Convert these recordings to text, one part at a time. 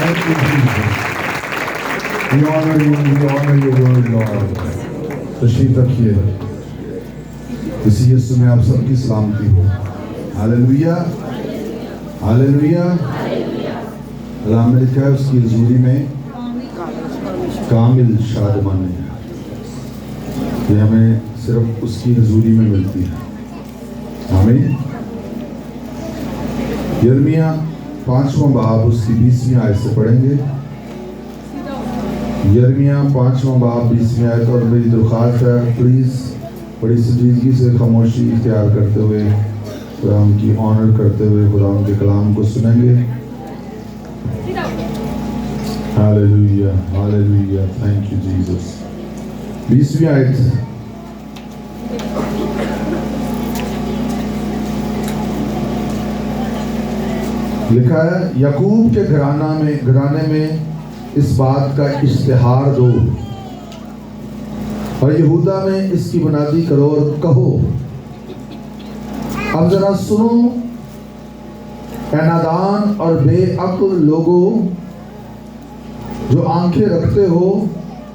Thank you, Jesus. We honor you, we honor your word, Lord. तशरीफ रखिए। इसी यीशु में आप सबकी सलामती हो। Hallelujah, hallelujah. कलाम में लिखा है उसकी हजूरी में कामिल शादमानी है। ये हमें सिर्फ उसकी हजूरी में मिलती है। आमीन। यिर्मयाह 5वां बाब उसकी 20वीं आयत से पढ़ेंगे। यिर्मयाह 5वां बाब 20वीं आयत। और मेरी दरख्वास्त है, प्लीज़ बड़ी संजीदगी से खामोशी इख्तियार करते हुए खुदा की ऑनर करते हुए खुदा के कलाम को सुनेंगे। Hallelujah, hallelujah. Thank you Jesus. 20वीं आयत। लिखा है, याकूब के घराने में इस बात का इश्तिहार दो और यहूदा में इसकी बुनियादी करो और कहो, अब जरा सुनो ऐ नादान और बेअक्ल लोगों, जो आंखें रखते हो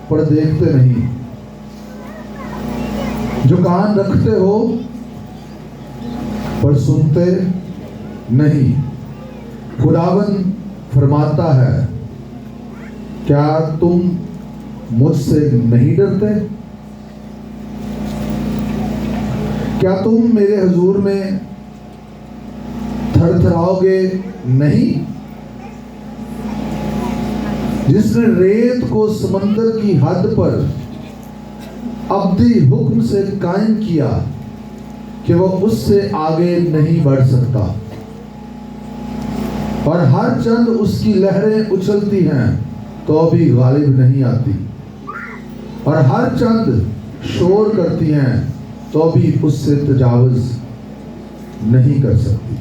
पर देखते नहीं, जो कान रखते हो पर सुनते नहीं। खुदावन फरमाता है, क्या तुम मुझसे नहीं डरते? क्या तुम मेरे हुजूर में थरथराओगे नहीं? जिसने रेत को समंदर की हद पर अब्दी हुक्म से कायम किया कि वह उससे आगे नहीं बढ़ सकता, और हर चंद उसकी लहरें उछलती हैं तो भी गालिब नहीं आती, और हर चंद शोर करती हैं तो भी उससे तजावुज नहीं कर सकती।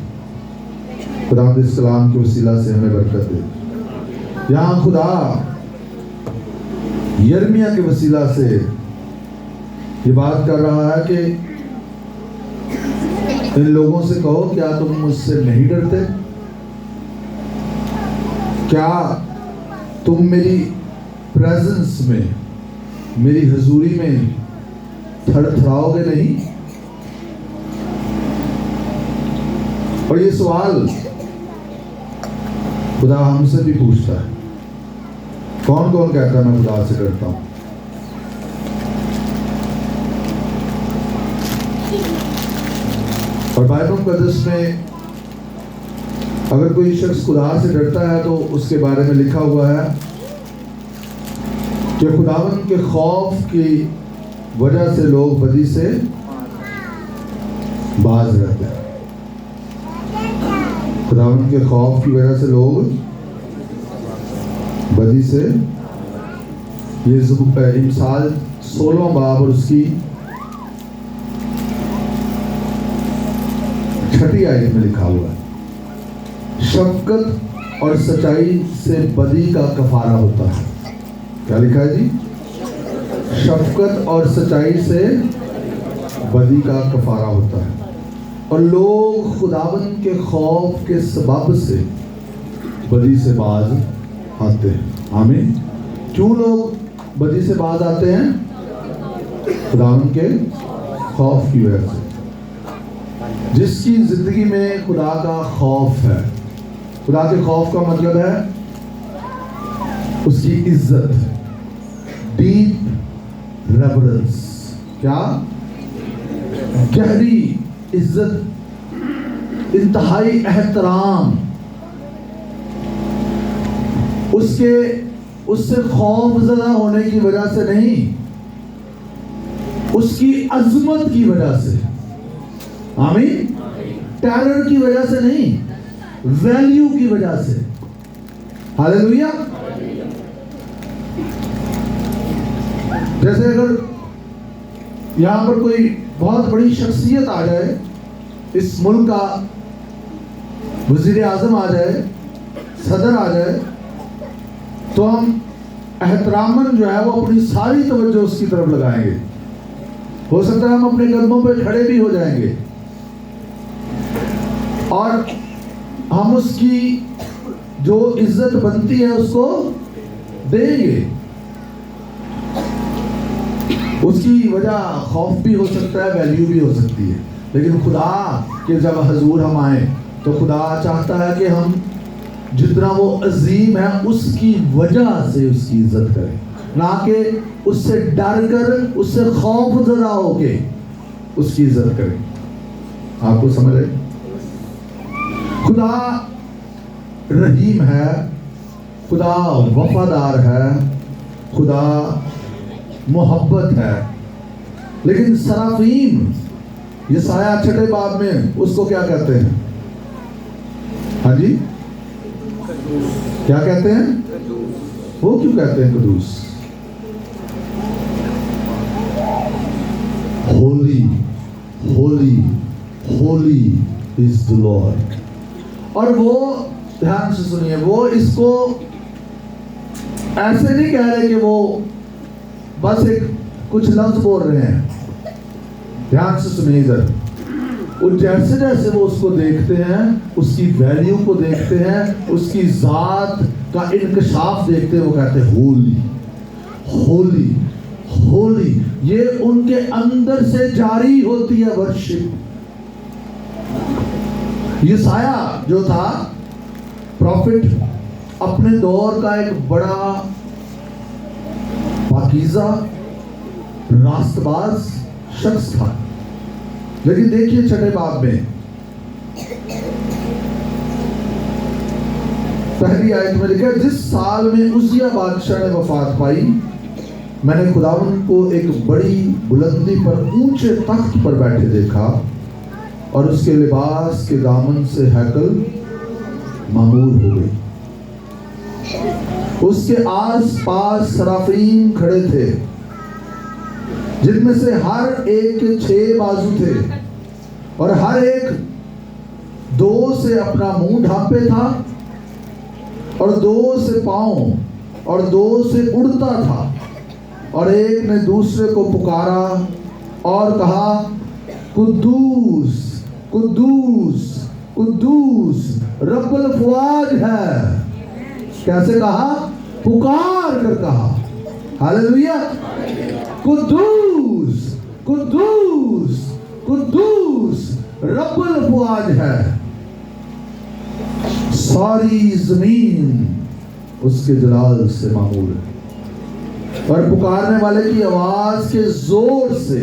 खुदा के सलाम के वसीला से हमें बरकत दे। यहाँ खुदा यिर्मयाह के वसीला से ये बात कर रहा है कि इन लोगों से कहो, क्या तुम मुझसे नहीं डरते? क्या तुम मेरी प्रेजेंस में, मेरी हजूरी में थरथराओगे नहीं? और ये सवाल खुदा हमसे भी पूछता है। कौन कौन कहता है मैं खुदा से डरता हूं? और बाइबल मुकद्दस में अगर कोई शख्स खुदा से डरता है तो उसके बारे में लिखा हुआ है कि खुदावन के खौफ की वजह से लोग बदी से बाज रहते हैं। खुदावन के खौफ की वजह से लोग बदी से, ये इमसाल 16वां बाब और उसकी 6ठी आयत में लिखा हुआ है, शफकत और सच्चाई से बदी का कफारा होता है। क्या लिखा है जी? शफकत और सच्चाई से बदी का कफारा होता है। और लोग खुदावन के खौफ के सबब से बदी से बाज आते हैं। आमीन। क्यों लोग बदी से बाज आते हैं? खुदावन के खौफ की वजह से। जिसकी जिंदगी में खुदा का खौफ है, खुदा के खौफ का मतलब है उसकी इज्जत, डीप रेवरेंस। क्या? गहरी इज्जत, इंतहाई एहतराम, उससे खौफ ज़दा होने की वजह से नहीं, उसकी अजमत की वजह से। आमीन। टेरर की वजह से नहीं, वैल्यू की वजह से। हालेलुया। जैसे अगर यहां पर कोई बहुत बड़ी शख्सियत आ जाए, इस मुल्क का वजीर आजम आ जाए, सदर आ जाए, तो हम एहतरामन जो है वो अपनी सारी तवज्जो उसकी तरफ लगाएंगे। हो सकता है हम अपने कदमों पे खड़े भी हो जाएंगे और हम उसकी जो इज्जत बनती है उसको देंगे। उसकी वजह खौफ भी हो सकता है, वैल्यू भी हो सकती है, लेकिन खुदा के जब हजूर हम आए तो खुदा चाहता है कि हम जितना वो अजीम है उसकी वजह से उसकी इज्जत करें, ना कि उससे डर कर, उससे खौफ जरा होके उसकी इज्जत करें। आपको समझ आए? खुदा रहीम है, खुदा वफादार है, खुदा मोहब्बत है। लेकिन सराफीम, यसाया 6 बाब में उसको क्या कहते हैं? हाँ जी, क्या कहते हैं? वो क्यों कहते हैं कदूस? Holy holy holy is the lord. और वो ध्यान से सुनिए, वो इसको ऐसे नहीं कह रहे कि वो बस एक कुछ लफ्ज बोल रहे हैं। ध्यान से सुनिए इधर, और जैसे जैसे वो उसको देखते हैं, उसकी वैल्यू को देखते हैं, उसकी जात का इंकशाफ देखते हैं, वो कहते हैं होली होली होली। ये उनके अंदर से जारी होती है वर्शिप। यसाया जो था प्रॉफिट, अपने दौर का एक बड़ा पाकीज़ा रास्तबाज शख्स था। लेकिन देखिए 6 बाब में पहली आयत में लिखा, जिस साल में उजिया बादशाह ने वफात पाई, मैंने खुदावंद को एक बड़ी बुलंदी पर ऊंचे तख्त पर बैठे देखा, और उसके लिबास के दामन से हैकल मामूर हो गई। उसके आस पास सराफीम खड़े थे, जिनमें से हर एक के 6 बाजू थे, और हर एक 2 से अपना मुंह ढांपे था, और 2 से पांव, और 2 से उड़ता था। और एक ने दूसरे को पुकारा और कहा, कुद्दूस कुद्दूस कुद्दूस रब्बुल फ़वाद है। कैसे कहा? पुकार कर कहा। हालेलुया। कुद्दूस कुद्दूस कुद्दूस रब्बुल फ़वाद है। सारी जमीन उसके जलाल से मामूल है। और पुकारने वाले की आवाज के जोर से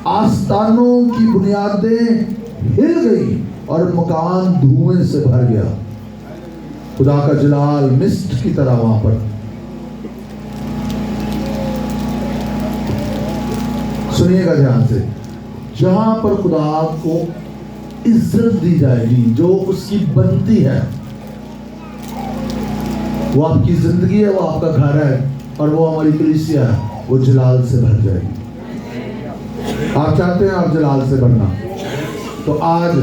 आस्तानों की बुनियादें हिल गई और मकान धुएं से भर गया। खुदा का जलाल मिस्ट की तरह वहां पर। सुनिएगा ध्यान से, जहां पर खुदा को इज्जत दी जाएगी जो उसकी बनती है, वो आपकी जिंदगी है, वो आपका घर है, और वो हमारी कलीसिया है, वो जलाल से भर जाएगी। आप चाहते हैं आप जलाल से भरना, तो आज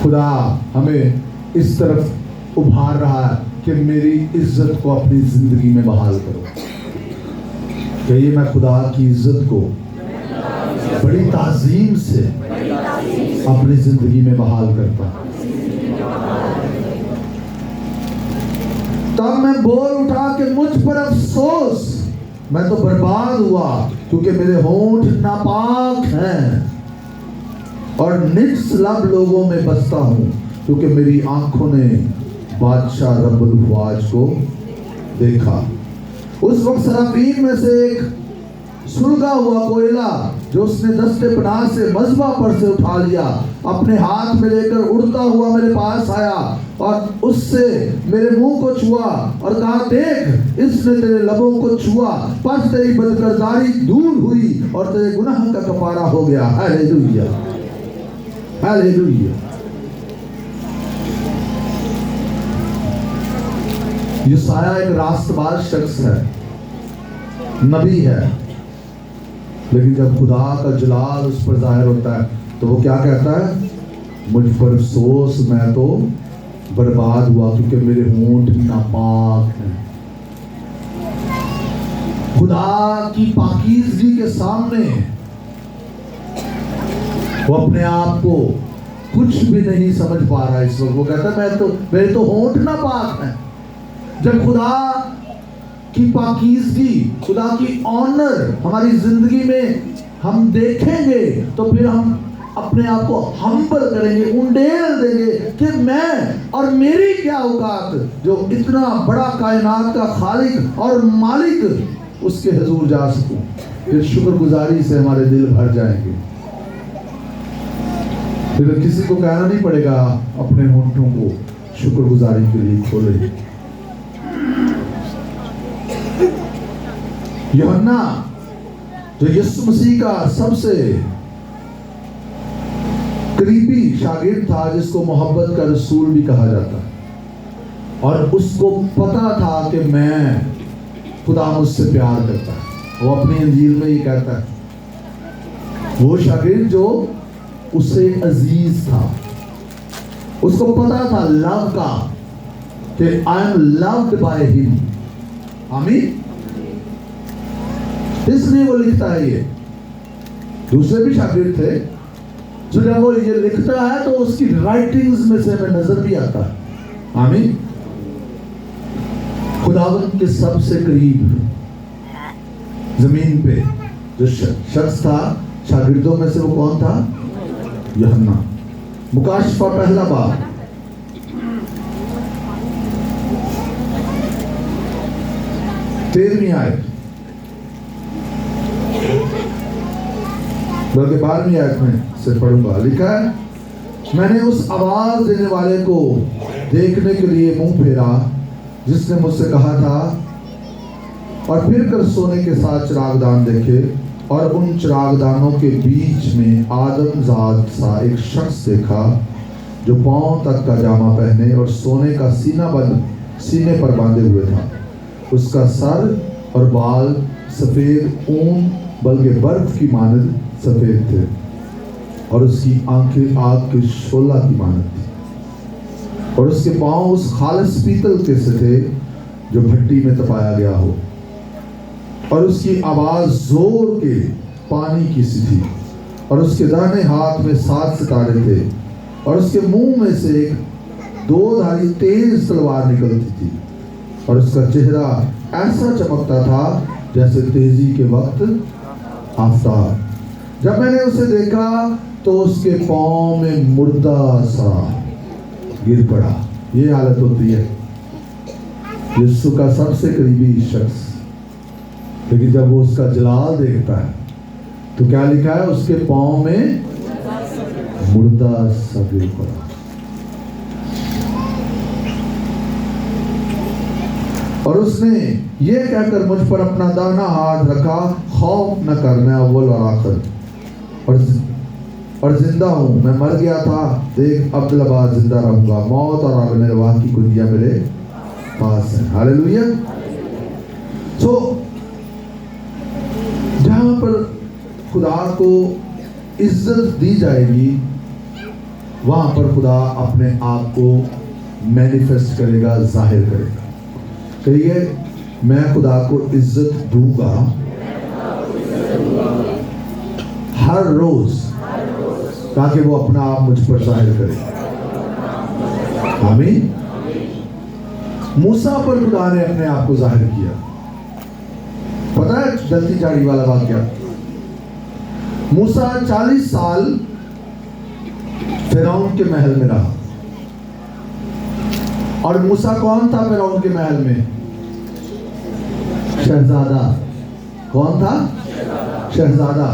खुदा हमें इस तरफ उभार रहा है कि मेरी इज्जत को अपनी जिंदगी में बहाल करो। कहिए, मैं खुदा की इज्जत को बड़ी ताजीम से अपनी जिंदगी में बहाल करता हूं। तब मैं बोल उठा कि मुझ पर अफसोस, मैं तो बर्बाद हुआ, क्योंकि मेरे होंठ नापाक हैं, और निज लब लोगों में बसता हूं, क्योंकि मेरी आंखों ने बादशाह रब्बुल फ़वाद को देखा। उस वक्त सराफीम में से एक सुलगा हुआ कोयला, जो उसने दस्ते पनाह से मज़बा पर से उठा लिया, अपने हाथ में लेकर उड़ता हुआ मेरे पास आया, और उससे मेरे मुंह को छुआ और कहा, देख, इसने तेरे लबों को छुआ, पर तेरी बदकरदारी दूर हुई और तेरे गुनाह का कफारा हो गया। Hallelujah, hallelujah. यसाया एक रास्तबाज शख्स है, नबी है, लेकिन जब खुदा का जलाल उस पर जाहिर होता है तो वो क्या कहता है? मुझ पर अफसोस, मैं तो बर्बाद हुआ, क्योंकि मेरे होंठ नापाक हैं। खुदा की पाकीज़गी के सामने वो अपने आप को कुछ भी नहीं समझ पा रहा इस वक्त। वो कहता मेरे तो होंठ ना पाक है। जब खुदा की पाकीज़गी, खुदा की ऑनर हमारी जिंदगी में हम देखेंगे तो फिर हम अपने आप को हम्बल करेंगे, उंडेल देंगे कि मैं और मेरी क्या औकात, जो इतना बड़ा कायनात का खालिक और मालिक, उसके हुजूर जा सकूं। फिर शुक्रगुजारी से हमारे दिल भर जाएंगे। फिर किसी को कहना नहीं पड़ेगा अपने होंठों को शुक्रगुजारी के लिए खोले। यूहन्ना जो यीशु मसीह का सबसे करीबी शागिर्द था, जिसको मोहब्बत का रसूल भी कहा जाता है, और उसको पता था कि मैं खुदा मुझसे प्यार करता है। वो अपनी इंजील में ये कहता है, वो शागिर्द जो उससे अजीज था, उसको पता था लव का, कि I am loved by him. आमीन। इसलिए वो लिखता है। ये दूसरे भी शागिर्द थे, जो जब वो ये लिखता है तो उसकी राइटिंग्स में से हमें नजर भी आता है। आमीन। खुदावंद के सबसे करीब जमीन पे जो शख्स था शागिर्दों में से, वो कौन था? यूहन्ना। मुकाशफा पहला बाब, तेरहवीं आयत, बल्कि 12वीं आयत में से पढ़ूंगा। लिखा है, मैंने उस आवाज देने वाले को देखने के लिए मुंह फेरा जिसने मुझसे कहा था, और फिर कर सोने के साथ चिरागदान देखे, और उन चिरागदानों के बीच में आदमजाद सा एक शख्स देखा, जो पांव तक का जामा पहने और सोने का सीने पर बांधे हुए था। उसका सर और बाल सफेद ऊन बल्कि बर्फ की मानद सफेद थे, और उसकी आंखें आग के शोला की मानद थी, और उसके पांव उस खालिस पीतल के से थे जो भट्टी में तपाया गया हो, और उसकी आवाज जोर के पानी की सी थी, और उसके दाहिने हाथ में 7 सितारे थे, और उसके मुंह में से एक 2-धारी तेज तलवार निकलती थी, और उसका चेहरा ऐसा चमकता था जैसे तेजी के वक्त आफताब। जब मैंने उसे देखा तो उसके पांव में मुर्दा सा गिर पड़ा। ये हालत होती है यीशु का सबसे करीबी शख्स, लेकिन जब वो उसका जलाल देखता है तो क्या लिखा है? उसके पांव में मुर्दा सा गिर पड़ा। और उसने ये कहकर मुझ पर अपना दाना हाथ रखा, खौफ न कर, मैं अव्वल और आखिर और जिंदा हूँ। मैं मर गया था, देख अब्दुल्लाबाद जिंदा रहूंगा। मौत और आग निर्वाह की कुंजियां मेरे पास है। हालेलुया। सो जहां पर खुदा को इज्जत दी जाएगी, वहां पर खुदा अपने आप को मैनिफेस्ट करेगा, जाहिर करेगा। कहिए, मैं खुदा को इज्जत दूंगा हर रोज, ताकि वो अपना आप मुझ पर जाहिर करे। आमीन। मूसा पर खुदा ने अपने आप को जाहिर किया। पता है जल्दी झाड़ी वाला वाकया? मूसा 40 साल फिरौन के महल में रहा। और मूसा कौन था फिरौन के महल में? शहजादा। कौन था? शहजादा।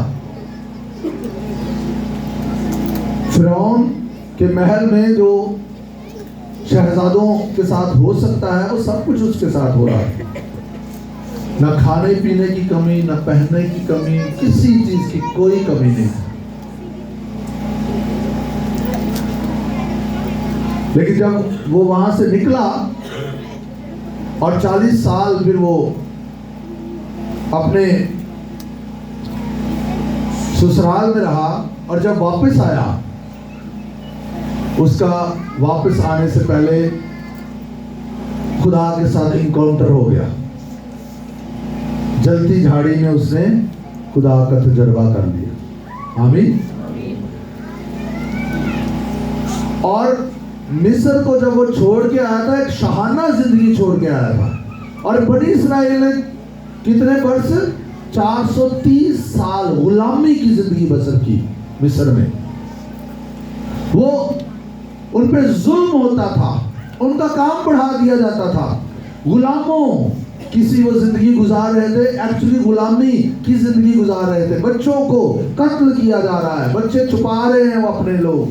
फिरौन के महल में जो शहजादों के साथ हो सकता है, वो सब कुछ उसके साथ हो रहा है। न खाने पीने की कमी, न पहनने की कमी, किसी चीज की कोई कमी नहीं। लेकिन जब वो वहां से निकला और 40 साल फिर वो अपने ससुराल में रहा, और जब वापस आया, उसका वापस आने से पहले खुदा के साथ इनकाउंटर हो गया। जलती झाड़ी में उसने खुदा का तजर्बा कर लिया। आमीन। और मिस्र को जब वो छोड़ के आया था, एक शाहाना जिंदगी छोड़ के आया था। और बनी इस्राएल ने कितने वर्ष, 430 साल गुलामी की जिंदगी बसर की मिस्र में। वो उन पे जुल्म होता था, उनका काम बढ़ा दिया जाता था, गुलामों किसी वो जिंदगी गुजार रहे थे, एक्चुअली गुलामी की जिंदगी गुजार रहे थे। बच्चों को कत्ल किया जा रहा है, बच्चे छुपा रहे हैं वो अपने लोग।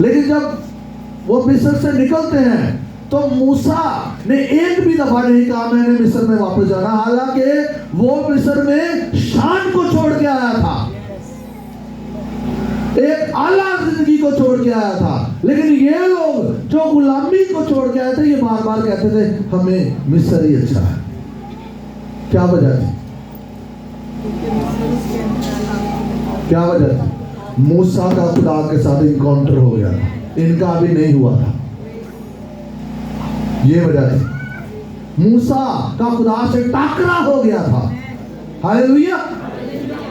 लेकिन जब वो मिस्र से निकलते हैं तो मूसा ने एक भी दफा नहीं कहा मैंने मिस्र में वापस जाना, हालांकि वो मिस्र में शान को छोड़ के आया था, एक आला जिंदगी को छोड़ के आया था। लेकिन ये लोग जो गुलामी को छोड़ के आए थे, ये बार बार कहते थे हमें मिस्र ही अच्छा है। क्या वजह थी? क्या वजह थी? मूसा का खुदा के साथ इनकाउंटर हो गया था, इनका अभी नहीं हुआ था, ये वजह थी। मूसा का खुदा से टाकरा हो गया था, हालेलुया।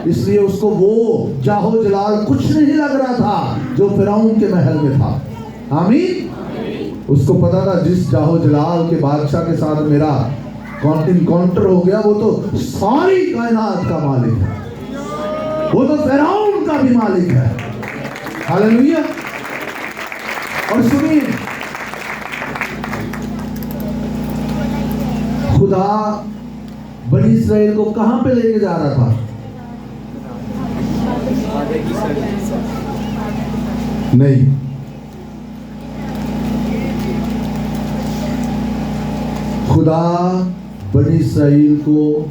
इसलिए उसको वो जाहो जलाल कुछ नहीं लग रहा था जो फिरौन के महल में था। आमीन। उसको पता था जिस जाहो जलाल के बादशाह के साथ मेरा इनकाउंटर हो गया, वो तो सारी कायनात का मालिक है, वो तो फिरौन का भी मालिक है। हालेलुया। और सुनिए, खुदा बनी इस्राएल को कहां पे लेके जा रहा था? नहीं, खुदा बनी इस्राएल को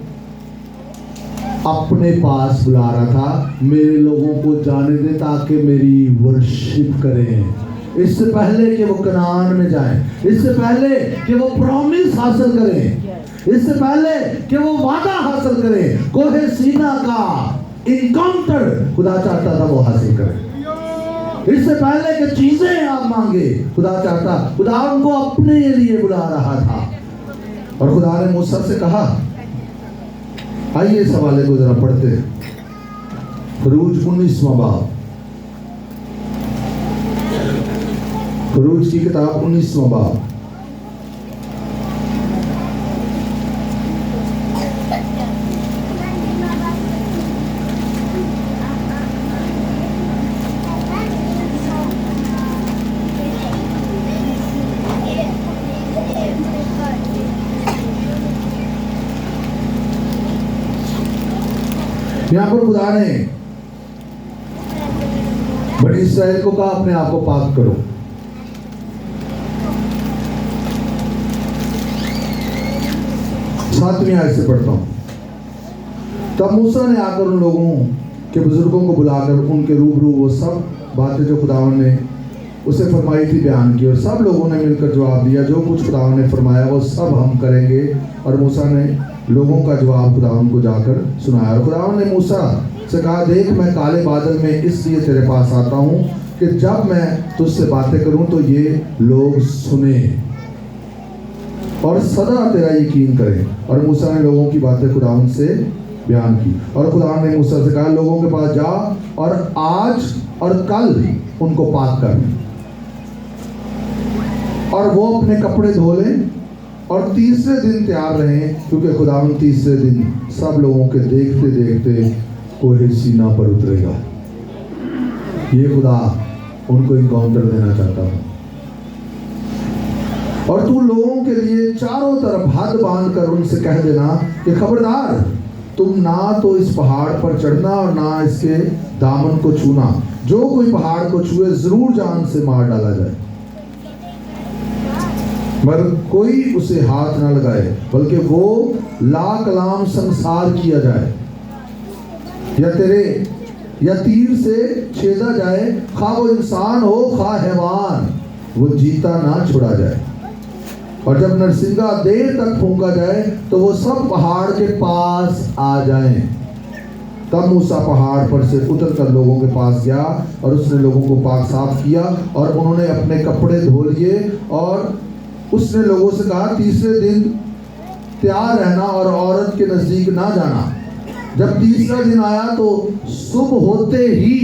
अपने पास बुला रहा था, मेरे लोगों को जाने दे ताकि मेरी वर्शिप करें। इससे पहले कि वो कनान में जाएं, इससे पहले कि वो प्रॉमिस हासिल करें, इससे पहले कि वो वादा हासिल करें, कोहे सीना का इनकाउंटर खुदा चाहता था वो हासिल करें। इससे पहले कि चीजें आप मांगे, खुदा चाहता, खुदा उनको अपने लिए बुला रहा था। और खुदा ने मूसा से कहा, आइए इस हवाले को जरा पढ़ते हैं। खरूज 19वां बाब, खरूज की किताब 19वां बाब। यहां पर खुदा ने बनी इस्राएल को कहा अपने आप को पाक करो। सातवीं आयत से पढ़ता हूं। तब मूसा ने आकर उन लोगों के बुजुर्गों को बुलाकर उनके रूबरू वो सब बातें जो खुदावन ने उसे फरमाई थी बयान की, और सब लोगों ने मिलकर जवाब दिया, जो कुछ खुदावन ने फरमाया वो सब हम करेंगे। और मूसा ने लोगों का जवाब खुदावन को जाकर सुनाया। और खुदावन ने मूसा से कहा, देख मैं काले बादल में इसलिए तेरे पास आता हूँ कि जब मैं तुझसे बातें करूँ तो ये लोग सुने और सदा तेरा यकीन करें। और मूसा ने लोगों की बातें खुदावन से बयान की। और खुदावन ने मूसा से कहा, लोगों के पास जा और आज और कल उनको पाक कर, और वो अपने कपड़े धो लें और तीसरे दिन तैयार रहें, क्योंकि खुदावन तीसरे दिन सब लोगों के देखते देखते कोहे सीना पर उतरेगा। ये खुदा उनको इनकाउंटर देना चाहता है। और तू लोगों के लिए चारों तरफ हाथ बांध कर उनसे कह देना कि खबरदार, तुम ना तो इस पहाड़ पर चढ़ना और ना इसके दामन को छूना। जो कोई पहाड़ को छुए जरूर जान से मार डाला जाए, मगर कोई उसे हाथ ना लगाए, बल्कि वो लाकलाम संसार किया जाए या तीर से छेदा जाए, खा वो इंसान हो खा हैवान, वो जीता ना छोड़ा जाए। और जब नरसिंगा देर तक फूंका जाए तो वो सब पहाड़ के पास आ जाएं। तब मूसा पहाड़ पर से उतरकर लोगों के पास गया और उसने लोगों को पाक साफ किया और उन्होंने अपने कपड़े धो लिए। और उसने लोगों से कहा, तीसरे दिन तैयार रहना और औरत के नजदीक ना जाना। जब तीसरा दिन आया तो सुबह होते ही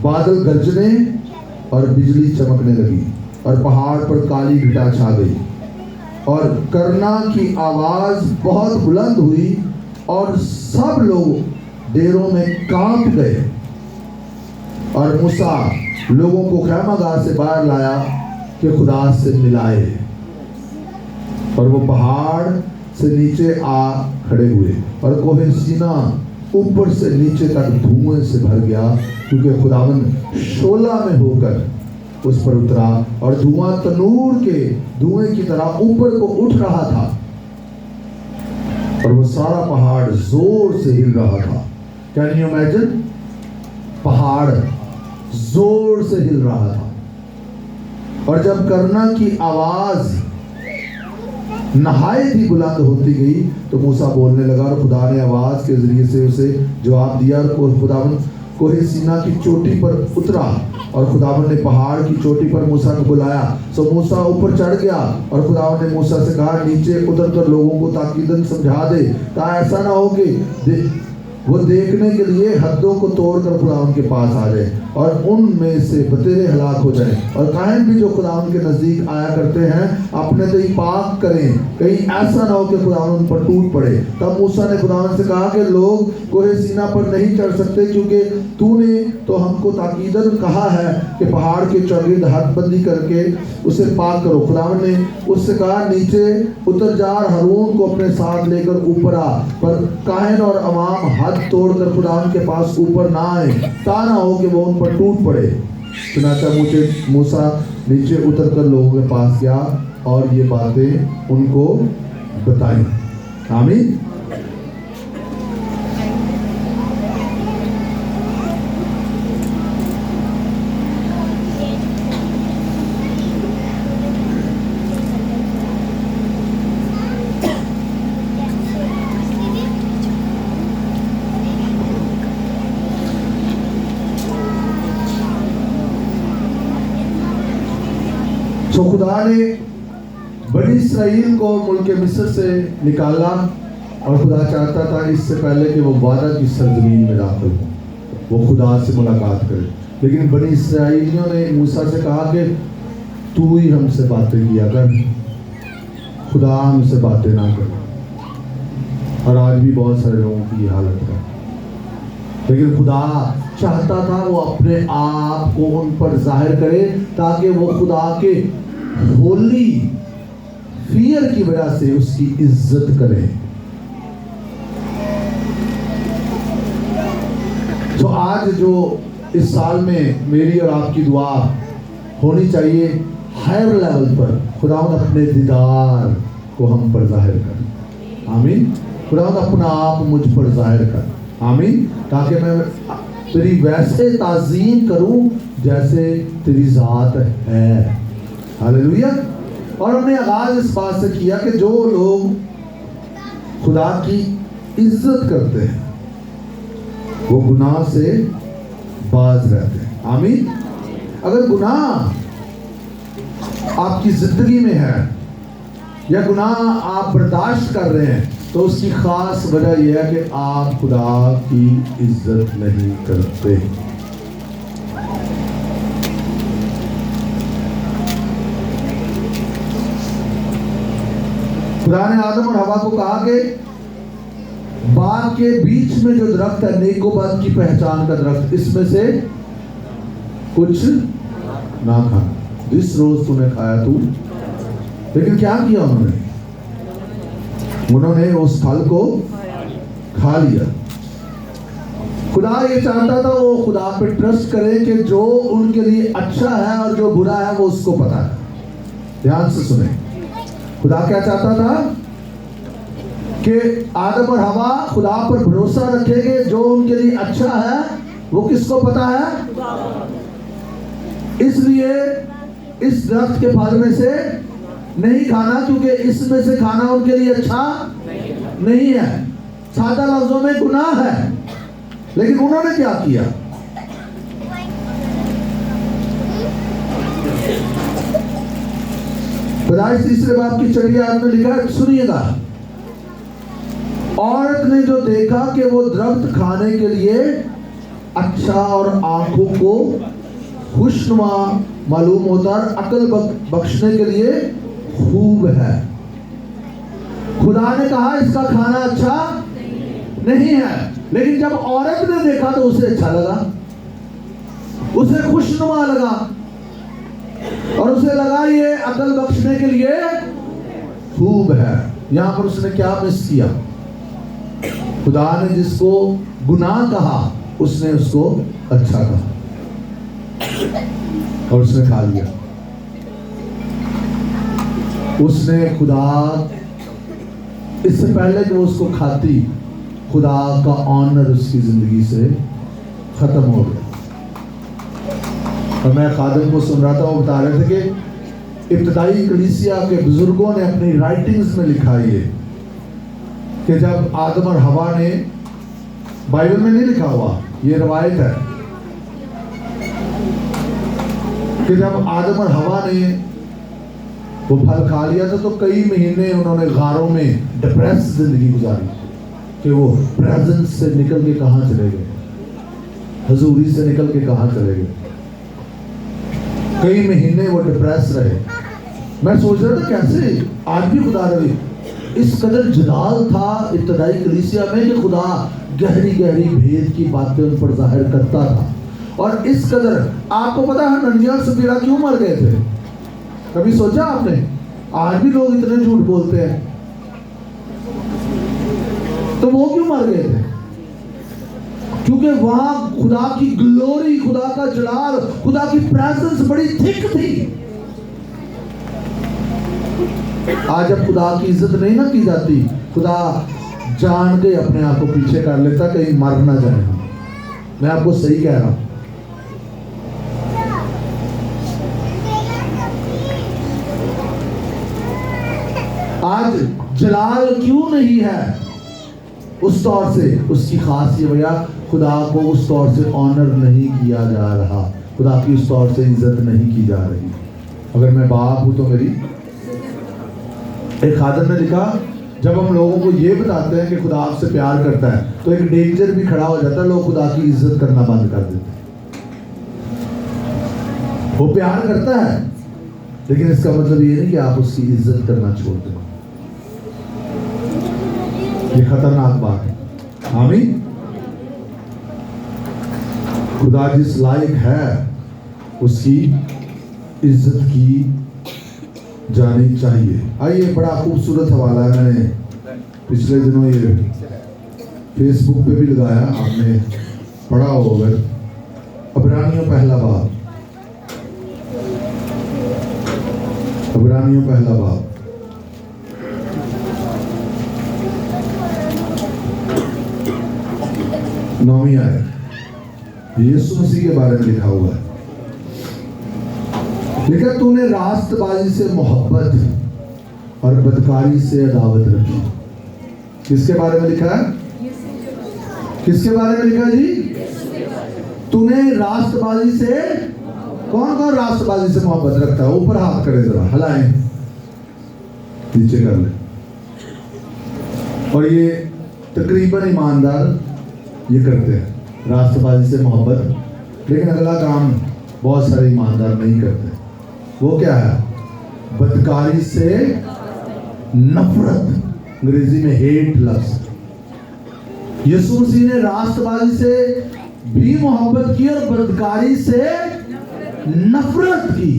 बादल गरजने और बिजली चमकने लगी और पहाड़ पर काली घटा छा गई और करना की आवाज बहुत बुलंद हुई और सब लोग डेरों में कांप गए। और मूसा लोगों को खैमागाह से बाहर लाया कि खुदा से मिलाए, और वो पहाड़ से नीचे आ खड़े हुए और कोहे सीना ऊपर से नीचे तक धुएं से भर गया, क्योंकि खुदावंद शोला में होकर उस पर उतरा और धुआं तनूर के धुएं की तरह ऊपर को उठ रहा था और वो सारा पहाड़ जोर से हिल रहा था। Can you imagine? पहाड़ जोर से हिल रहा था। और जब करना की आवाज नहायत ही बुलंद होती गई तो मूसा बोलने लगा और खुदा ने आवाज के जरिए से उसे जवाब दिया और खुदावन कोहे सीना की चोटी पर उतरा और खुदावन ने पहाड़ की चोटी पर मूसा को बुलाया। सो मूसा ऊपर चढ़ गया और खुदावन ने मूसा से कहा नीचे उतर कर लोगों को ताकीदन समझा दे, कहा ऐसा ना हो कि वो देखने के लिए हद्दों को तोड़कर खुदावन के पास आ जाए और उनमें से बतेरे हलाक हो जाए, और काहिन भी जो खुदावन के नजदीक आया करते हैं अपने तो ही पाक करें, कहीं ऐसा ना हो कि खुदावन उन पर टूट पड़े। तब मूसा ने खुदावन से कहा कि लोग कोहे सीना पर नहीं चढ़ सकते, क्योंकि तूने तो हमको ताकीदन कहा है कि पहाड़ के चौगिर्द हदबंदी करके उसे पाक करो। खुदावन ने उससे कहा नीचे उतर जा और हारून को अपने साथ लेकर ऊपर आ, पर काहिन और अवाम हद तोड़कर खुदावन के पास ऊपर ना आए, ता ना हो कि वो उन पर टूट पड़े। चुनाचा मूसा नीचे उतर कर लोगों के पास गया और ये बातें उनको बताई। आमीन। तो खुदा ने बनी इस्राएल को मुल्क मिस्र से निकाला और खुदा चाहता था इससे पहले कि वो वादा की सरजमीन में दाखिल हो, वो खुदा से मुलाकात करे। लेकिन बनी इस्राएलियों ने मूसा से कहा कि तू ही हमसे बातें किया कर, खुदा हमसे बातें ना कर। और आज भी बहुत सारे लोगों की ये हालत है। लेकिन खुदा चाहता था वो अपने आप को उन पर जाहिर करे ताकि वो खुदा के होली फियर की वजह से उसकी इज्जत करें। तो आज जो इस साल में मेरी और आपकी दुआ होनी चाहिए हायर लेवल पर, खुदावंद अपने दीदार को हम पर जाहिर कर। आमीन। खुदावंद अपना आप मुझ पर जाहिर कर। आमीन। ताकि मैं तेरी वैसे ताज़ीम करूं जैसे तेरी ज़ात है। हालेलुया। और हमने आगाज इस बात से किया कि जो लोग खुदा की इज्जत करते हैं वो गुनाह से बाज रहते हैं। आमीन। अगर गुनाह आपकी जिंदगी में है या गुनाह आप बर्दाश्त कर रहे हैं तो उसकी खास वजह यह है कि आप खुदा की इज्जत नहीं करते। खुदा ने आदम और हवा को कहा कि बाग के बीच में जो दरख्त है नेको बद की पहचान का दरख्त, इसमें से कुछ ना खा, जिस रोज तूने खाया तू। लेकिन क्या किया उन्होंने उस फल को खा लिया। खुदा ये चाहता था वो खुदा पे ट्रस्ट करें कि जो उनके लिए अच्छा है और जो बुरा है वो उसको पता है। ध्यान से सुने, खुदा क्या चाहता था कि आदम और हवा खुदा पर भरोसा रखेंगे, जो उनके लिए अच्छा है वो किसको पता है। इसलिए इस दरख्त के फल में से नहीं खाना, क्योंकि इसमें से खाना उनके लिए अच्छा नहीं है। सादा लफ्जों में गुनाह है। लेकिन उन्होंने क्या किया? पैदाइश तीसरे बाब की 6 आयत में लिखा है, सुनिएगा। औरत ने जो देखा कि वो दरख्त खाने के लिए अच्छा और आंखों को खुशनुमा मालूम होता है, अकल बख्शने के लिए खूब है। खुदा ने कहा इसका खाना अच्छा नहीं है, लेकिन जब औरत ने देखा तो उसे अच्छा लगा, उसे खुशनुमा लगा और उसे लगा ये अकल बख्शने के लिए खूब है। यहां पर उसने क्या मिस किया? खुदा ने जिसको गुनाह कहा उसने उसको अच्छा कहा और उसने खा लिया। उसने खुदा, इससे पहले कि वो उसको खाती, खुदा का ऑनर उसकी जिंदगी से खत्म हो गया। और मैं खादिम को सुन रहा था, वो बता रहे थे कि इब्तदाई कलीसिया के बुजुर्गों ने अपनी राइटिंग्स में लिखा ये कि जब आदम और हवा ने, बाइबल में नहीं लिखा हुआ, ये रवायत है कि जब आदम और हवा ने वो फल खा लिया था तो कई महीने उन्होंने गारों में डिप्रेस जिंदगी गुजारी कि वो प्रेजेंस से निकल के कहां चले गए, हजूरी से निकल के कहां चले गए। कई महीने वो डिप्रेस रहे। मैं सोच रहा था कैसे आज भी खुदा रहे, इस कदर जलाल था इब्तदाई कलीसिया में कि खुदा गहरी गहरी भेद की बातें उन पर जाहिर करता था। और इस कदर, आपको पता है हनन्याह और सफीरा क्यों मर गए थे? कभी सोचा आपने? आज भी लोग इतने झूठ बोलते हैं, तो वो क्यों मर गए थे? क्योंकि वहां खुदा की ग्लोरी, खुदा का जलाल, खुदा की प्रेजेंस बड़ी थिक थी। आज जब खुदा की इज्जत नहीं ना की जाती, खुदा जान के अपने आप को पीछे कर लेता कहीं मर ना जाए। मैं आपको सही कह रहा हूं। आज जलाल क्यों नहीं है उस तौर से? उसकी खास ये वजह, खुदा को उस तौर से ऑनर नहीं किया जा रहा, खुदा की उस तौर से इज्जत नहीं की जा रही। अगर मैं बाप हूं तो मेरी, एक खादिम ने लिखा, जब हम लोगों को ये बताते हैं कि खुदा आपसे प्यार करता है तो एक डेंजर भी खड़ा हो जाता है, लोग खुदा की इज्जत करना बंद कर देते हैं। वो प्यार करता है, लेकिन इसका मतलब ये नहीं कि आप उसकी इज्जत करना छोड़ दें। ये खतरनाक बात है। आमीन। खुदा जिस लायक है उसकी इज्जत की जानी चाहिए। आइए, बड़ा खूबसूरत हवाला है, मैंने पिछले दिनों ये फेसबुक पे भी लगाया, आपने पढ़ा होगा। इब्रानियों पहला बाब, इब्रानियों पहला बाब, नौवीं आयत, यीशु मसीह के बारे में लिखा हुआ है। लिखा, तूने रास्तबाजी से मोहब्बत और बदकारी से अदावत रखी। किसके बारे में लिखा है? किसके बारे में लिखा जी? तूने रास्तबाजी से, कौन कौन रास्तबाजी से मोहब्बत रखता है? ऊपर हाथ करे, जरा हलाएं, नीचे कर ले। और ये तकरीबन ईमानदार ये करते हैं, रास्तबाजी से मोहब्बत, लेकिन अगला काम बहुत सारे ईमानदार नहीं करते। वो क्या है? बदकारी से नफरत, अंग्रेजी में हेट लफ्ज। यीशु मसीह ने रास्तबाजी से भी मोहब्बत की और बदकारी से नफरत की।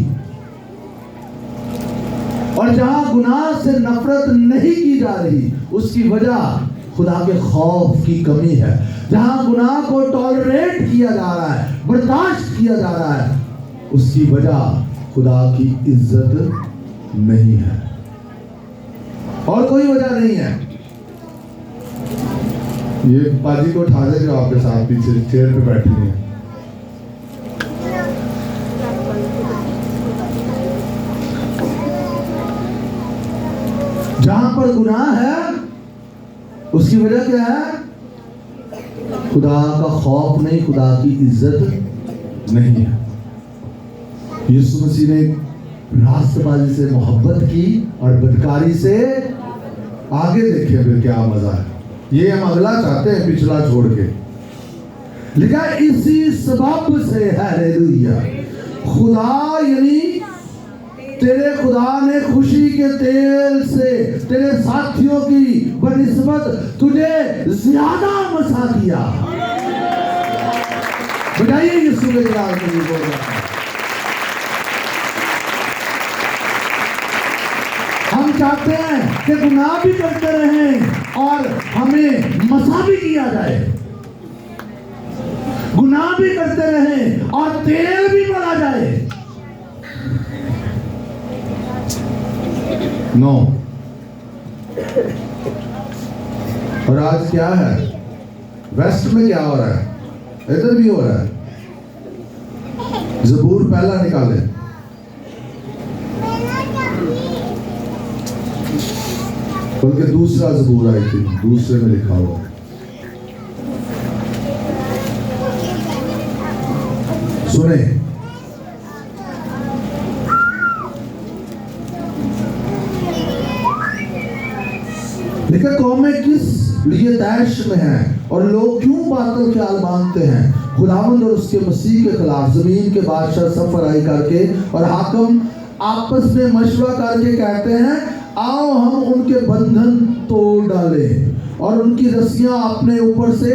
और जहां गुनाह से नफरत नहीं की जा रही, उसकी वजह खुदा के खौफ की कमी है। जहां गुनाह को टॉलरेट किया जा रहा है, बर्दाश्त किया जा रहा है, उसकी वजह खुदा की इज्जत नहीं है, और कोई वजह नहीं है। ये बाजी को उठा दे जो आपके साथ पीछे चेयर पे बैठी है। जहां पर गुनाह है उसकी वजह क्या है? खुदा का खौफ नहीं, खुदा की इज्जत नहीं है। यीशु मसीह ने रास्तबाजी से मोहब्बत की और बदकारी से, आगे देखे फिर क्या मजा है। ये हम अगला चाहते हैं, पिछला छोड़ के। लिखा इसी सबब से, हालेलुया, खुदा यानी तेरे खुदा ने खुशी के तेल से तेरे साथियों की बनिस्बत तुझे ज्यादा मसा किया। बजाइए यीशु के जलाल के लिए बोल रहा है। हम चाहते हैं कि गुनाह भी करते रहें और हमें मसा भी किया जाए, गुनाह भी करते रहें और तेल भी मला जाए। नो। और आज क्या है, वेस्ट में क्या हो रहा है, इधर भी हो रहा है। ज़बूर पहला निकाले, बल्कि दूसरा ज़बूर आई थी, दूसरे में लिखा हुआ है। सुने, लेकिन कौमें किस लिए तैश में हैं और लोग क्यों बातल ख्याल मानते हैं। खुदावंद और उसके मसीह के खिलाफ जमीन के बादशाह सफर आई करके और हाकम आपस में मशवरा करके कहते हैं, आओ हम उनके बंधन तोड़ डालें और उनकी रस्सियां अपने ऊपर से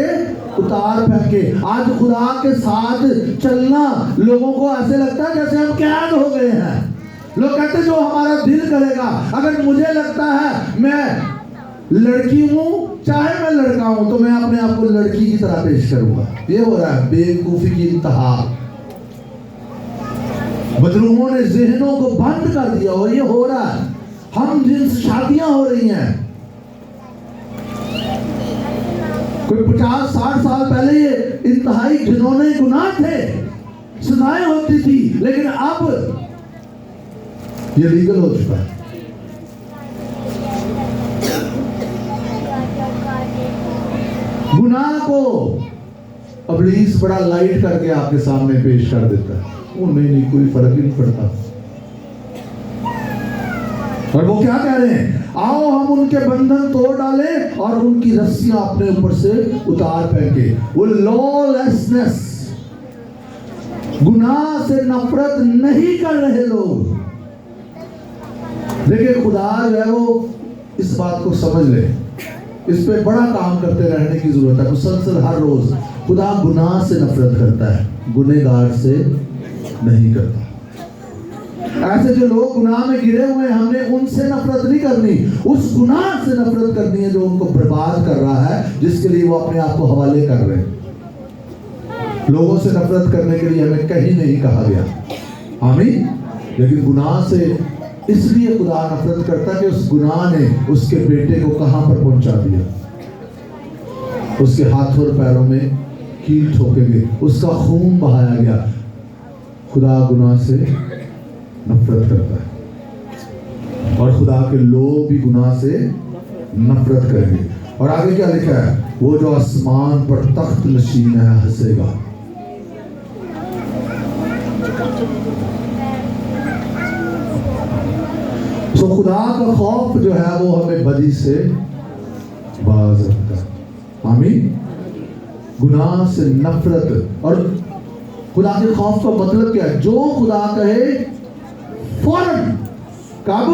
उतार फेंके। आज खुदा के साथ चलना लोगों को ऐसे लगता है जैसे हम कैद हो गए हैं। लोग कहते हैं जो हमारा दिल करेगा। अगर मुझे लगता है मैं लड़की हूं चाहे मैं लड़का हूं तो मैं अपने आप को लड़की की तरह पेश करूंगा। ये हो रहा है बेवकूफी की इंतहा। बदरूहों ने ज़हनों को बंद कर दिया और ये हो रहा है। हम जिनसे शादियां हो रही हैं, कोई 50-60 साल पहले ये इंतहाई घिनौने गुनाह थे, सजाएं होती थी, लेकिन अब ये लीगल हो चुका है। गुनाह को इब्लीस बड़ा लाइट करके आपके सामने पेश कर देता है। वो नहीं कोई फर्क ही नहीं पड़ता। और वो क्या कह रहे हैं, आओ हम उनके बंधन तोड़ डालें और उनकी रस्सियां अपने ऊपर से उतार फेंके। वो लॉलेसनेस, गुनाह से नफरत नहीं कर रहे लोग। देखिए खुदा जो है वो इस बात को समझ ले, इस पे बड़ा काम करते रहने की जरूरत है। मुसलसल हर रोज खुदा गुनाह से नफरत करता है, गुनहगार से नहीं करता। ऐसे जो लोग गुनाह में गिरे हुए हैं, हमने उनसे नफरत नहीं करनी, उस गुनाह से नफरत करनी है जो उनको बर्बाद कर रहा है, जिसके लिए वो अपने आप को हवाले कर रहे हैं। लोगों से नफरत करने के लिए हमें कहीं नहीं कहा गया, आमीन। लेकिन गुनाह से इसलिए खुदा नफरत करता कि उस गुनाह ने उसके बेटे को कहां पर पहुंचा दिया। उसके हाथों और पैरों में कील ठोके गए, उसका खून बहाया गया। खुदा गुनाह से नफरत करता है और खुदा के लोग भी गुनाह से नफरत करेंगे। और आगे क्या लिखा है, वो जो आसमान पर तख्त नशीन है हंसेगा। तो खुदा का खौफ जो है वो हमें बदी से बाज रखता है, आमीन। गुनाह से नफरत। और खुदा के खौफ का मतलब क्या है, जो खुदा कहे फौरन। कब?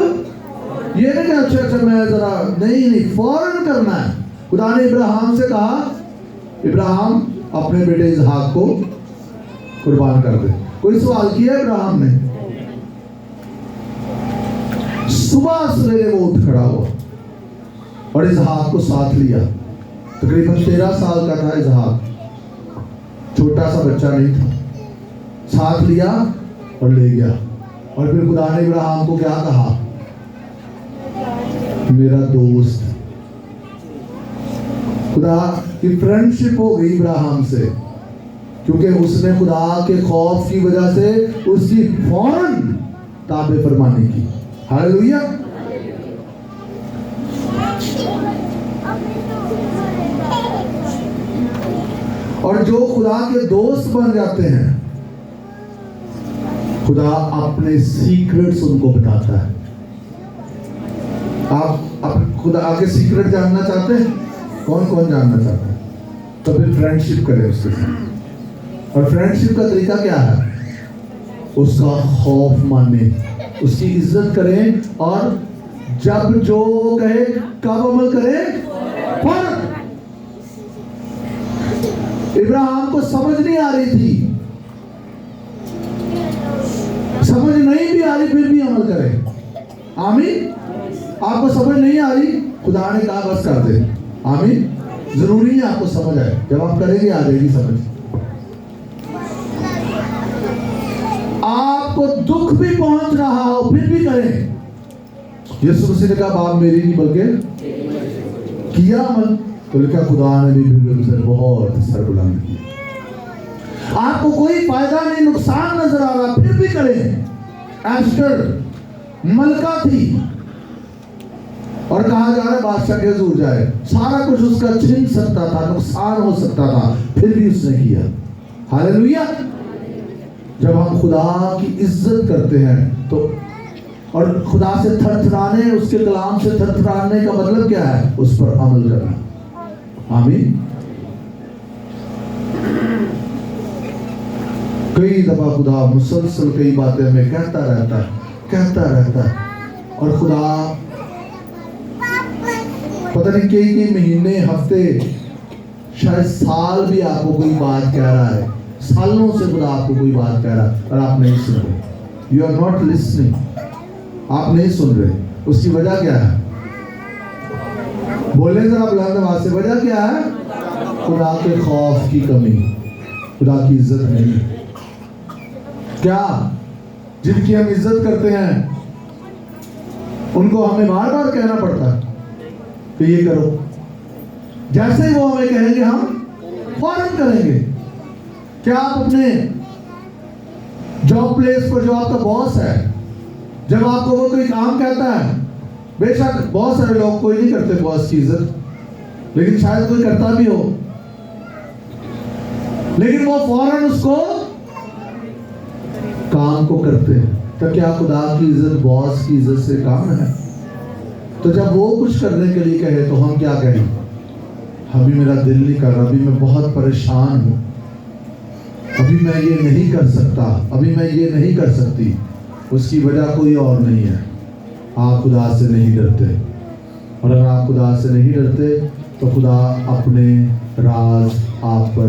ये नहीं कि अच्छा मैं जरा नहीं फौरन करना है। खुदा ने इब्राहिम से कहा, इब्राहिम अपने बेटे इसहाक को कुर्बान कर दे। कोई सवाल किया इब्राहिम ने? सुबह सवेरे वो उठ खड़ा हुआ और इसहाक को साथ लिया। तकरीबन 13 साल का था इसहाक, छोटा सा बच्चा नहीं था। साथ लिया और ले गया। और फिर खुदा ने इब्राहिम को क्या कहा, मेरा दोस्त। खुदा की फ्रेंडशिप हो गई इब्राहिम से, क्योंकि उसने खुदा के खौफ की वजह से उसकी फौरन ताबे फरमानी की। हालेलुया। और जो खुदा के दोस्त बन जाते हैं, खुदा अपने सीक्रेट्स उनको बताता है। आप खुदा के सीक्रेट जानना चाहते हैं? कौन कौन जानना चाहता है? तो फिर फ्रेंडशिप करें उसके साथ। और फ्रेंडशिप का तरीका क्या है? उसका खौफ माने, उसकी इज्जत करें, और जब जो वो कहे कब अमल करें, फौरन। इब्राहिम को समझ नहीं आ रही थी, समझ नहीं भी आ रही, फिर भी अमल करें। आमीन। आपको समझ नहीं आ रही, खुदा ने कहा बस कर दे। आमीन। जरूरी है आपको समझ आए, जब आप करेंगे आ जाएगी समझ। आपको दुख भी पहुंच रहा हो फिर भी करें। यीशु मसीह ने कहा बाप मेरी नहीं बल्कि किया अमल, तो लिखा खुदा ने भी उनसे बहुत सर बुलंद किया। आपको कोई फायदा नहीं, नुकसान नजर आ रहा, फिर भी करें। एस्टर मलका थी और कहा जा रहा है बादशाह के हजूर जाए, सारा कुछ उसका छीन सकता था, नुकसान हो सकता था, फिर भी उसने किया। हालेलुया। जब हम खुदा की इज्जत करते हैं तो, और खुदा से थरथराने, उसके कलाम से थरथराने का मतलब क्या है, उस पर अमल करना। आमीन। कई दफा खुदा मुसलसल कई बातें हमें कहता रहता है, और खुदा पता नहीं कई महीने, हफ्ते, शायद साल भी आपको कोई बात कह रहा है, सालों से खुदा आपको कोई बात कह रहा है और आप नहीं सुन रहे। यू आर नॉट लिसनिंग, आप नहीं सुन रहे। उसकी वजह क्या है? बोले जरा बुलंद आवाज से, वजह क्या है? खुदा के खौफ की कमी, खुदा की इज्जत नहीं। क्या जिनकी हम इज्जत करते हैं उनको हमें बार बार कहना पड़ता है कि ये करो, जैसे ही वो हमें कहेंगे हम फौरन करेंगे। क्या आप अपने जॉब प्लेस पर जो आपका बॉस है, जब आपको वो कोई काम कहता है, बेशक बहुत सारे लोग कोई नहीं करते बॉस की इज्जत, लेकिन शायद कोई करता भी हो, लेकिन वो फौरन उसको काम को करते हैं। तो क्या खुदा की इज्जत बॉस की इज्जत से कम है? तो जब वो कुछ करने के लिए कहे तो हम क्या कहें? अभी मेरा दिल नहीं कर रहा, अभी मैं बहुत परेशान हूं, अभी मैं ये नहीं कर सकता, अभी मैं ये नहीं कर सकती। उसकी वजह कोई और नहीं है, आप खुदा से नहीं डरते। और अगर आप खुदा से नहीं डरते तो खुदा अपने राज आप पर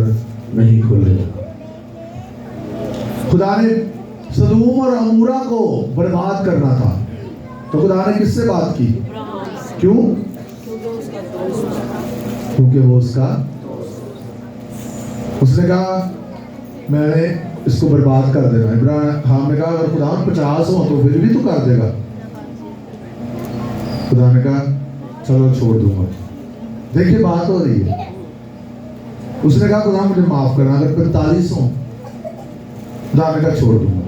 नहीं खोलेगा। खुदा ने सदूम और अमूरा को बर्बाद करना था, तो खुदा ने किससे बात की? क्यों? क्योंकि वो उसका, उसने कहा मैंने इसको बर्बाद कर देना। इब्राहिम ने कहा अगर खुदा 50 हो तो फिर भी तो कर देगा। खुदा ने कहा चलो छोड़ दूंगा। देखिए बात हो रही है। उसने कहा खुदा मुझे माफ करना, अगर 45 हो खुदा ने कहा छोड़ दूंगा,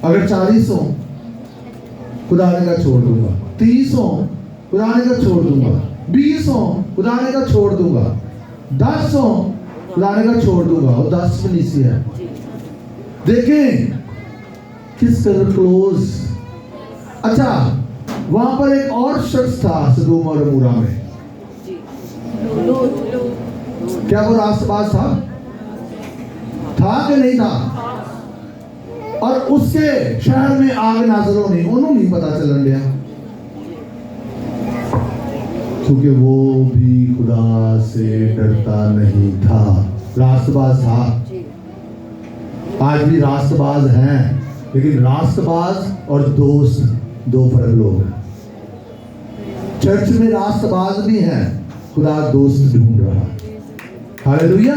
अगर 40 हो खुदा ने कहा छोड़ दूंगा, 30 हो खुदा ने कहा छोड़ दूंगा, 20 हो खुदा ने कहा छोड़ दूंगा, 10 हो खुदा ने कहा छोड़ दूंगा, और 10 में नीचे है। देखें किस कदर क्लोज। अच्छा, वहां पर एक और शख्स था सदोम और अमूरा में। क्या वो रास्तबाज था कि नहीं था? और उसके शहर में आग नाज़िल होनी, उन्होंने नहीं पता चलन लिया, क्योंकि वो भी खुदा से डरता नहीं था। रास्तबाज था, आज भी रास्तबाज हैं, लेकिन रास्तबाज और दोस्त दो फर्क लोग हैं। चर्च में रास्तबाज भी हैं, खुदा दोस्त ढूंढ रहा है। हालेलुया।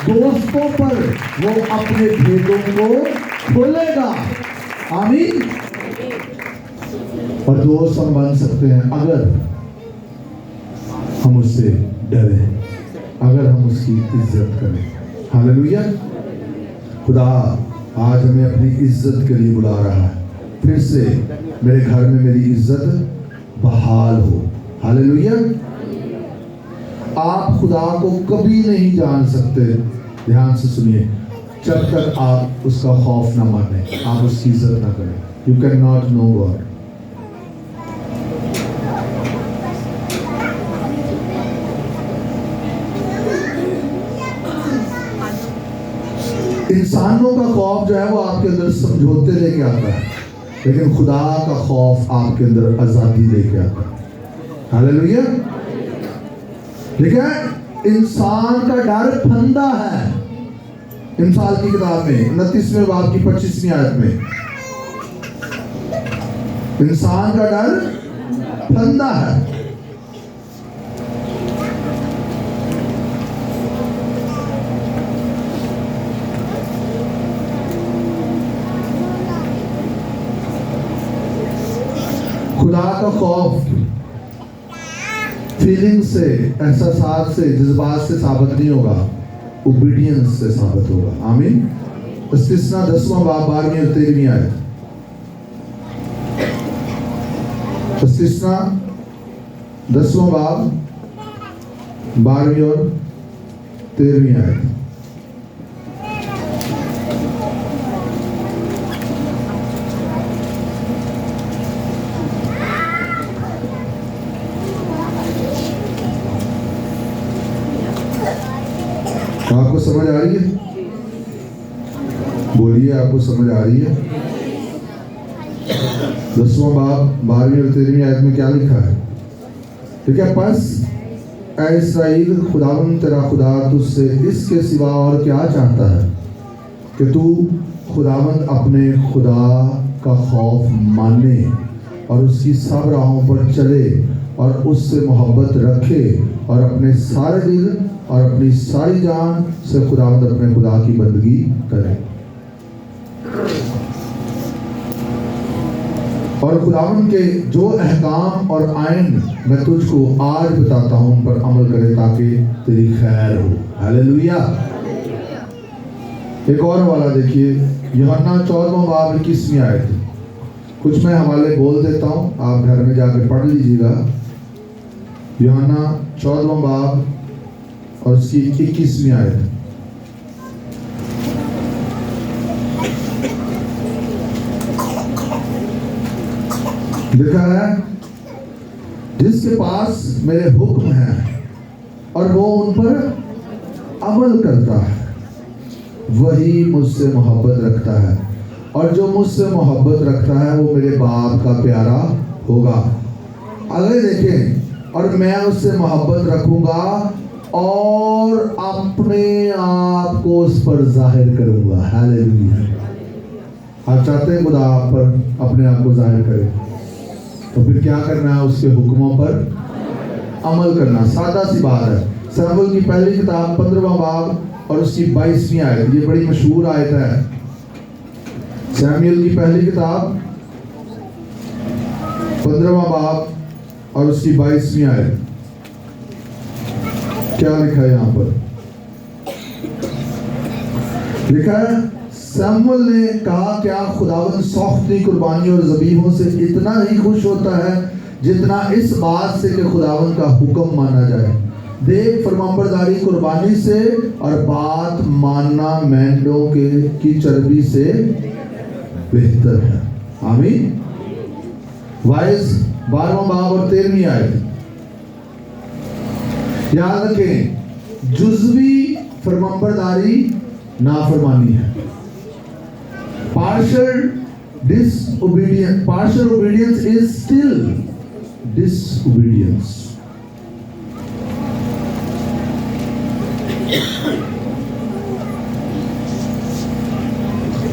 दोस्तों पर वो अपने भेदों को खोलेगा। आमीन। और दोस्त हम बन सकते हैं अगर हम उससे डरें, अगर हम उसकी इज्जत करें। हालेलुया। खुदा आज हमें अपनी इज्जत के लिए बुला रहा है। फिर से मेरे घर में मेरी इज्जत बहाल हो। हालेलुया। आप खुदा को कभी नहीं जान सकते, ध्यान से सुनिए, जब तक आप उसका खौफ ना माने, आप उसकी इज्जत ना करें। You can not know God. इंसानों का खौफ जो है वो आपके अंदर समझौते लेके आता है, लेकिन खुदा का खौफ आपके अंदर आजादी लेके आता है। हालेलुया। लेकिन इंसान का डर फंदा है। इमसाल की किताब में 29वें बाब की 25वीं आयत में, इंसान का डर फंदा है। खुदा का खौफ फीलिंग से, एहसास से, जज्बात से साबित नहीं होगा, ओबीडियंस से साबित होगा। आमीन। इस्तिस्ना 10वां बाब 12वीं और 13वीं आयत। इस्तिस्ना 10वां बाब 12वीं और 13वीं आयत। आपको समझ आ रही है? बोलिए, आपको समझ आ रही है? 10वां बाब 12वीं और 13वीं आयत में क्या लिखा है? ठीक है, बस ऐ इस्राएल, खुदावंद तेरा खुदा तुझसे इसके सिवा और क्या चाहता है कि तू खुदावंद अपने खुदा का खौफ माने और उसकी सब राहों पर चले और उससे मोहब्बत रखे और अपने सारे दिल और अपनी सारी जान से खुदावंद अपने खुदा की बंदगी करे। और खुदावंद के जो अहकाम और आयन मैं तुझको आज बताता हूं उन पर अमल करे ताकि तेरी खैर हो। हालेलुया। एक और वाला देखिए, यूहन्ना 14वां बाब 21वीं आयत। कुछ मैं हवाले बोल देता हूं, आप घर में जाकर पढ़ लीजिएगा। यूहन्ना 14वां बाब और उसकी 21वीं आयत। लिखा है, जिसके पास मेरे हुक्म हैं और वो उन पर अमल करता है वही मुझसे मोहब्बत रखता है, और जो मुझसे मोहब्बत रखता है वो मेरे बाप का प्यारा होगा। आगे देखें, और मैं उससे मोहब्बत रखूंगा और अपने आप को उस पर जाहिर करूंगा। हालेलुया। आप चाहते हैं खुदा आप पर अपने आप को जाहिर करे, तो फिर क्या करना है? उसके हुक्मों पर अमल करना। सादा सी बात है। शमूएल की पहली किताब 15वां बाब और उसकी 22वीं आयत, ये बड़ी मशहूर आयत है। शमूएल की पहली किताब 15वां बाब और उसकी 22वीं आयत। क्या लिखा है यहाँ पर? लिखा है, शमूएल ने कहा, क्या खुदावंद सौख्ती कुर्बानी और ज़बीहों से इतना ही खुश होता है जितना इस बात से कि खुदावंद का हुक्म माना जाए। देख, फरमाबरदारी कुर्बानी से और बात मानना मेंढों की चर्बी से बेहतर है। आमीन। वाइस 12वां बाब और 13वीं आयत। याद रखें, जुज़वी फरमाबरदारी नाफरमानी है। Partial obedience is still disobedience.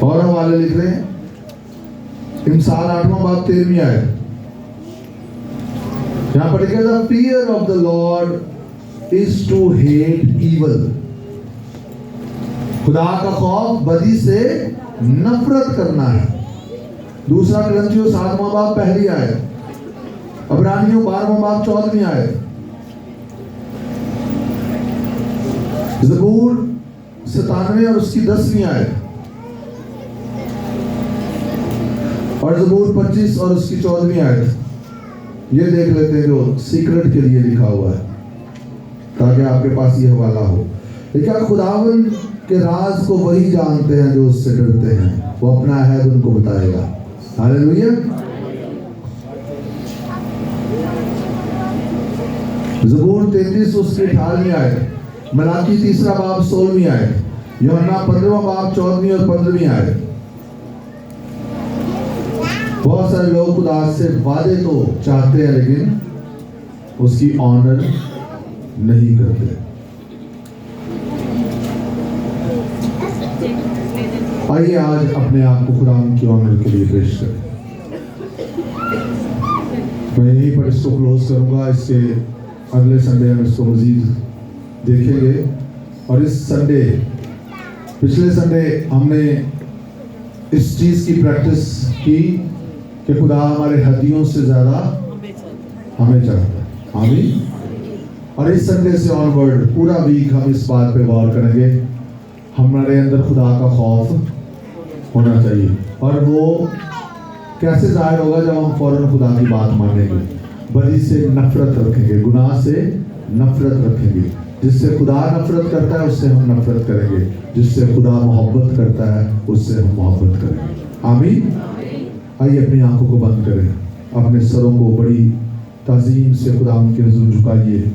और हवाले लिख रहे हैं, इमसाल 8वां बाब 13वीं आयत। यहां पर लिखा है, the fear of the Lord is to hate evil. खुदा का खौफ बदी से नफरत करना है। दूसरा ग्रंथियों 7वां बाब पहली आयत। अब्रानियों 12वां बाब 14वीं आयत। ज़बूर 97 और उसकी 10वीं आयत। और ज़बूर 25 और उसकी 14वीं आयत। ये देख लेते हैं जो सीक्रेट के लिए लिखा हुआ है, ताकि आपके पास ये हवाला हो। देखा, खुदावंद के राज को वही जानते हैं जो उससे डरते हैं, वो अपना अहद उनको बताएगा। हालेलुया। ज़बूर 33 उसकी 18वीं आयत। मलाकी 3 बाब 16वीं आयत। यूहन्ना 15वां बाब 14वीं और 15वीं आयत। बहुत सारे लोग खुदा से वादे तो चाहते हैं लेकिन उसकी ऑनर नहीं करते। आइए आज अपने आप को खुदा की ऑनर के लिए पेश करें। मैं यहीं पर इसको क्लोज करूंगा। इसके अगले संडे हम इसको मजीद देखेंगे। और इस संडे, पिछले संडे हमने इस चीज़ की प्रैक्टिस की कि खुदा हमारे हड्डियों से ज़्यादा हमें चाहता है। आमीन। और इस संडे से ऑनवर्ड पूरा वीक हम इस बात पे गौर करेंगे, हमारे अंदर खुदा का खौफ होना चाहिए। और वो कैसे जाहिर होगा? जब हम फौरन खुदा की बात मानेंगे, बदी से नफरत रखेंगे, गुनाह से नफरत रखेंगे। जिससे खुदा नफरत करता है उससे हम नफरत करेंगे, जिससे खुदा मोहब्बत करता है उससे हम मोहब्बत करेंगे। आमीन। आइए अपनी आंखों को बंद करें, अपने सरों को बड़ी ताज़ीम से खुदा उनके हुज़ूर झुकाइए।